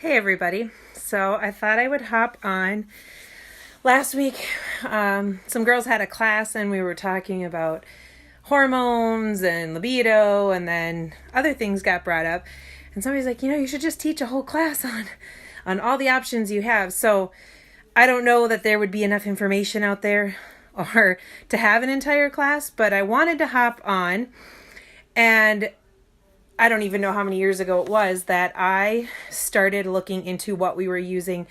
Hey everybody. So I thought I would hop on. Last week, some girls had a class and we were talking about hormones and libido, and then other things got brought up. And somebody's like, you should just teach a whole class on all the options you have. So I don't know that there would be enough information out there or to have an entire class, but I wanted to hop on. And I don't even know how many years ago it was that I started looking into what we were using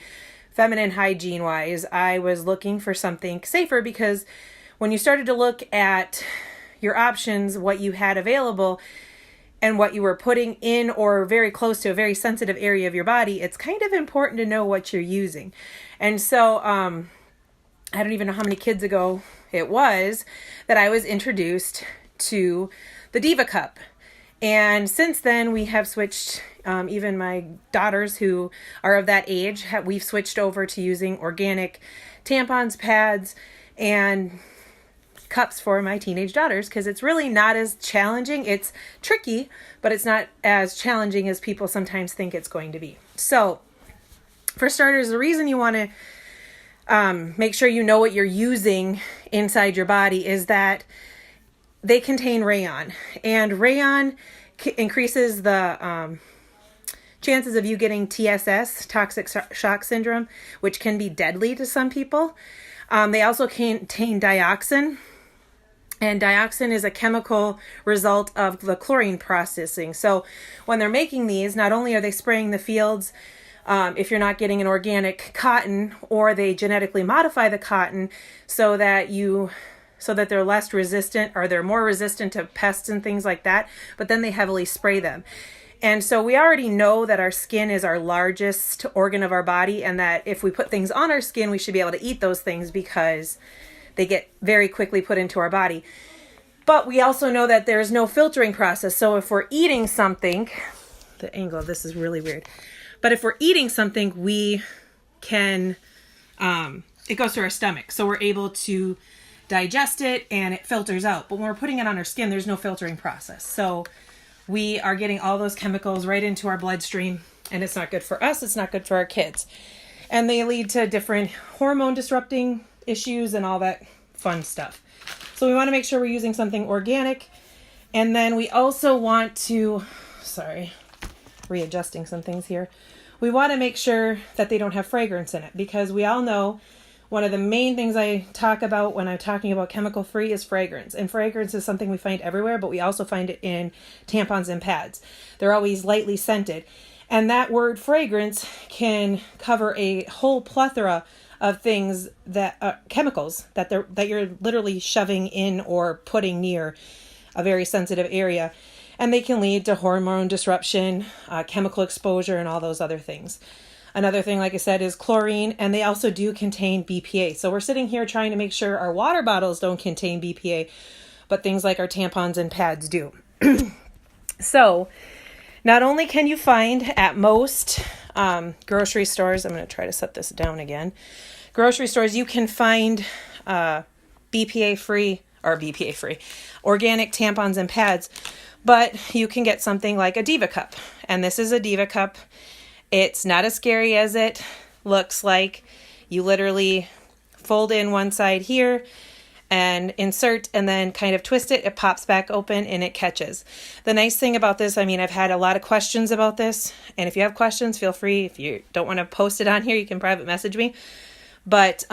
feminine hygiene wise. I was looking for something safer because when you started to look at your options, what you had available and what you were putting in or very close to a very sensitive area of your body, it's kind of important to know what you're using. And so I don't even know how many kids ago it was that I was introduced to the Diva Cup. And since then, we have switched, even my daughters who are of that age, we've switched over to using organic tampons, pads, and cups for my teenage daughters because it's really not as challenging. It's tricky, but it's not as challenging as people sometimes think it's going to be. So, for starters, the reason you want to make sure you know what you're using inside your body is that they contain rayon, and rayon increases the chances of you getting TSS, toxic shock syndrome, which can be deadly to some people. They also contain dioxin, and dioxin is a chemical result of the chlorine processing. So when they're making these, not only are they spraying the fields if you're not getting an organic cotton, or they genetically modify the cotton so that they're less resistant, or they're more resistant to pests and things like that, but then they heavily spray them. And so we already know that our skin is our largest organ of our body, and that if we put things on our skin, we should be able to eat those things because they get very quickly put into our body. But we also know that there's no filtering process. So if we're eating something, the angle of this is really weird, but if we're eating something, we can, it goes through our stomach. So we're able to digest it and it filters out. But when we're putting it on our skin, there's no filtering process. So we are getting all those chemicals right into our bloodstream, and it's not good for us. It's not good for our kids. And they lead to different hormone disrupting issues and all that fun stuff. So we want to make sure we're using something organic. And then we also want to, readjusting some things here. We want to make sure that they don't have fragrance in it, because we all know one of the main things I talk about when I'm talking about chemical free is fragrance. And fragrance is something we find everywhere, but we also find it in tampons and pads. They're always lightly scented. And that word fragrance can cover a whole plethora of things that chemicals that you're literally shoving in or putting near a very sensitive area. And they can lead to hormone disruption, chemical exposure, and all those other things. Another thing, like I said, is chlorine, and they also do contain BPA. So we're sitting here trying to make sure our water bottles don't contain BPA, but things like our tampons and pads do. So not only can you find at most grocery stores, I'm going to try to set this down again. Grocery stores, you can find BPA-free organic tampons and pads, but you can get something like a Diva Cup. And this is a Diva Cup. It's not as scary as it looks like. You literally fold in one side here and insert and then kind of twist it. It pops back open and it catches. The nice thing about this, I've had a lot of questions about this. And if you have questions, feel free. If you don't want to post it on here, you can private message me. But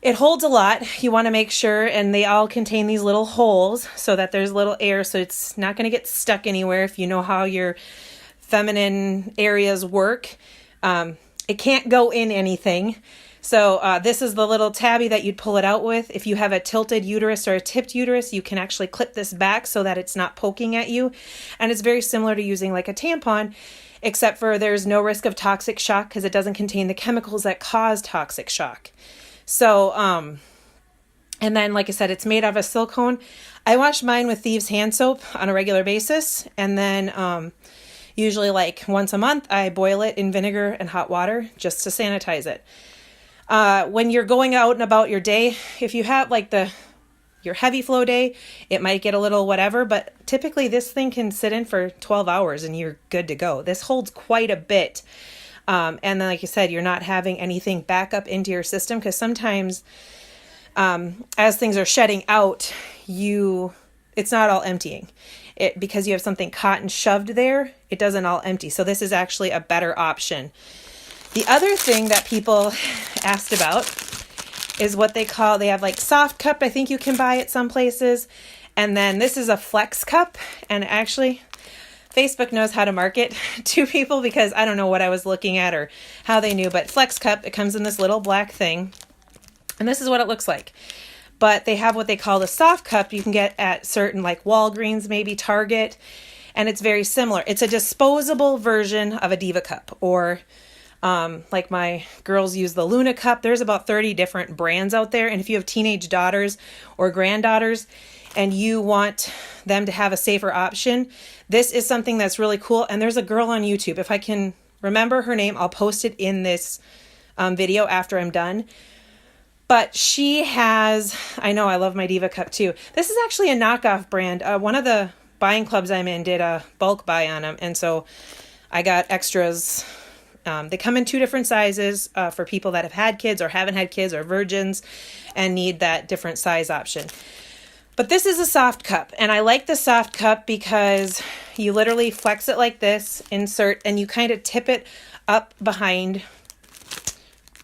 it holds a lot. You want to make sure, and they all contain these little holes so that there's little air, so it's not going to get stuck anywhere. If you know how your feminine areas work, it can't go in anything. So this is the little tabby that you'd pull it out with. If you have a tilted uterus or a tipped uterus, you can actually clip this back so that it's not poking at you. And it's very similar to using like a tampon, except for there's no risk of toxic shock because it doesn't contain the chemicals that cause toxic shock. So, and then, like I said, it's made out of a silicone. I wash mine with Thieves hand soap on a regular basis. And then, usually like once a month, I boil it in vinegar and hot water just to sanitize it. When you're going out and about your day, if you have like the your heavy flow day, it might get a little whatever, but typically this thing can sit in for 12 hours and you're good to go. This holds quite a bit. And then, like you said, you're not having anything back up into your system, because sometimes as things are shedding out, it's not all emptying. Because you have something caught and shoved there, it doesn't all empty. So this is actually a better option. The other thing that people asked about is what they have like soft cup, I think you can buy at some places. And then this is a flex cup. And actually, Facebook knows how to market to people, because I don't know what I was looking at or how they knew, but flex cup, it comes in this little black thing. And this is what it looks like. But they have what they call the soft cup you can get at certain like Walgreens, maybe Target. And it's very similar. It's a disposable version of a Diva cup, or like my girls use the Luna cup. There's about 30 different brands out there. And if you have teenage daughters or granddaughters and you want them to have a safer option, this is something that's really cool. And there's a girl on YouTube, if I can remember her name, I'll post it in this video after I'm done. But she has, I know I love my Diva cup too. This is actually a knockoff brand. One of the buying clubs I'm in did a bulk buy on them. And so I got extras. They come in 2 different sizes for people that have had kids or haven't had kids or virgins and need that different size option. But this is a soft cup. And I like the soft cup because you literally flex it like this, insert, and you kind of tip it up behind.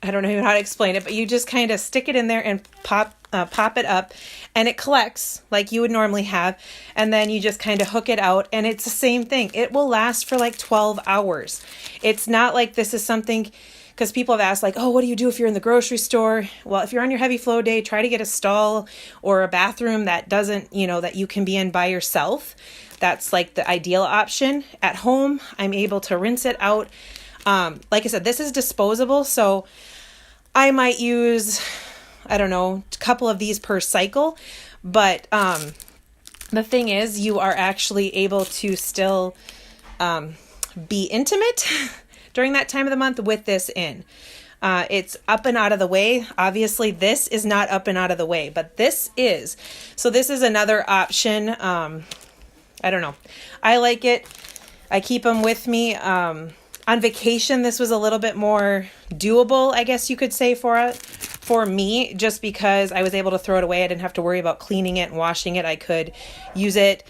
I don't know even how to explain it, but you just kind of stick it in there and pop it up, and it collects like you would normally have. And then you just kind of hook it out, and it's the same thing. It will last for like 12 hours. It's not like this is something, because people have asked like, oh, what do you do if you're in the grocery store? Well, if you're on your heavy flow day, try to get a stall or a bathroom that doesn't, that you can be in by yourself. That's like the ideal option. At home, I'm able to rinse it out. Like I said, this is disposable, so I might use, I don't know, a couple of these per cycle. But the thing is, you are actually able to still be intimate during that time of the month with this in. It's up and out of the way. Obviously, this is not up and out of the way, but this is. So this is another option. I don't know. I like it. I keep them with me. On vacation, this was a little bit more doable, I guess you could say, for me, just because I was able to throw it away. I didn't have to worry about cleaning it and washing it. I could use it.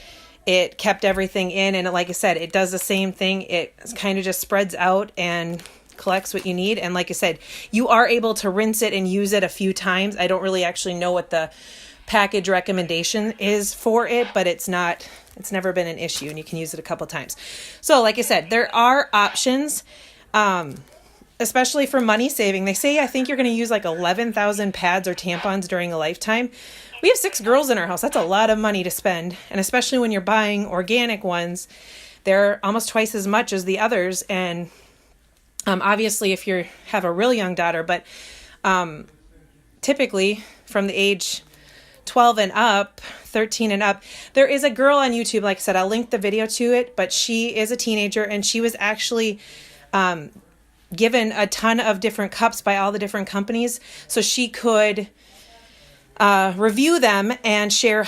It kept everything in, and like I said, it does the same thing. It kind of just spreads out and collects what you need. And like I said, you are able to rinse it and use it a few times. I don't really actually know what the package recommendation is for it, but it's never been an issue, and you can use it a couple times. So like I said, there are options, especially for money saving. They say, I think you're going to use like 11,000 pads or tampons during a lifetime. We have 6 girls in our house. That's a lot of money to spend. And especially when you're buying organic ones, they're almost twice as much as the others. And obviously if you have a real young daughter, but typically from the age 12 and up, 13 and up, there is a girl on YouTube, like I said, I'll link the video to it, but she is a teenager, and she was actually given a ton of different cups by all the different companies, so she could review them and share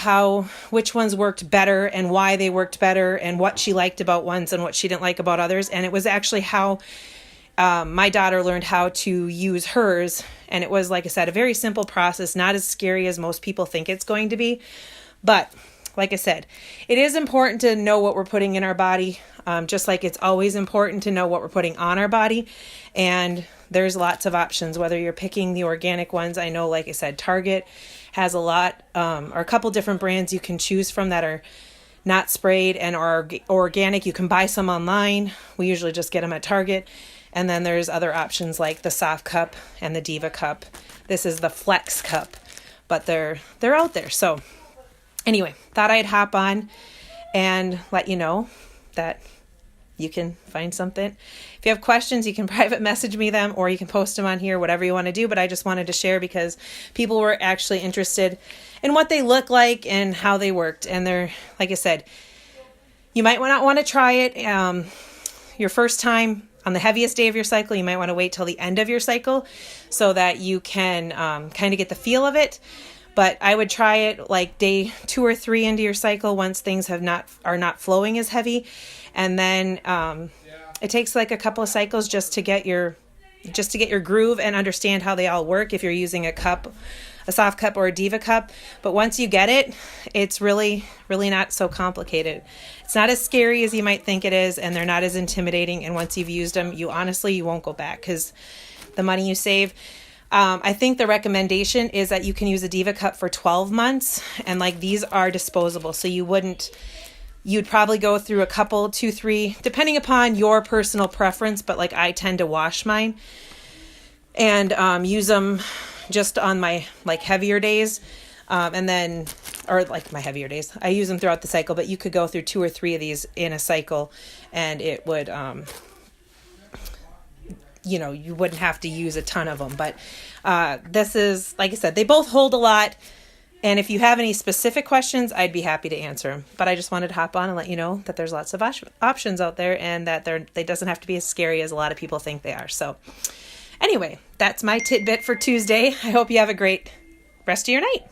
which ones worked better and why they worked better and what she liked about ones and what she didn't like about others. And it was actually how my daughter learned how to use hers. And it was, like I said, a very simple process, not as scary as most people think it's going to be. But like I said, it is important to know what we're putting in our body, just like it's always important to know what we're putting on our body. And there's lots of options, whether you're picking the organic ones. I know, like I said, Target has a lot, or a couple different brands you can choose from that are not sprayed and are organic. You can buy some online. We usually just get them at Target. And then there's other options like the soft cup and the Diva cup. This is the flex cup, but they're out there. So anyway, thought I'd hop on and let you know that you can find something. If you have questions, you can private message me them, or you can post them on here, whatever you want to do. But I just wanted to share because people were actually interested in what they look like and how they worked. And they're, like I said, you might not want to try it your first time on the heaviest day of your cycle. You might want to wait till the end of your cycle so that you can kind of get the feel of it. But I would try it like day 2 or 3 into your cycle once things are not flowing as heavy. And then it takes like a couple of cycles just to get your groove and understand how they all work if you're using a cup, a soft cup or a Diva cup. But once you get it, it's really, really not so complicated. It's not as scary as you might think it is, and they're not as intimidating. And once you've used them, you won't go back, because the money you save. I think the recommendation is that you can use a Diva cup for 12 months, and like these are disposable. So you'd probably go through a couple, 2, 3, depending upon your personal preference. But like I tend to wash mine and use them just on my like heavier days. Or like my heavier days, I use them throughout the cycle, but you could go through 2 or 3 of these in a cycle, and it would, you wouldn't have to use a ton of them. But this is, like I said, they both hold a lot. And if you have any specific questions, I'd be happy to answer them. But I just wanted to hop on and let you know that there's lots of options out there, and that they doesn't have to be as scary as a lot of people think they are. So anyway, that's my tidbit for Tuesday. I hope you have a great rest of your night.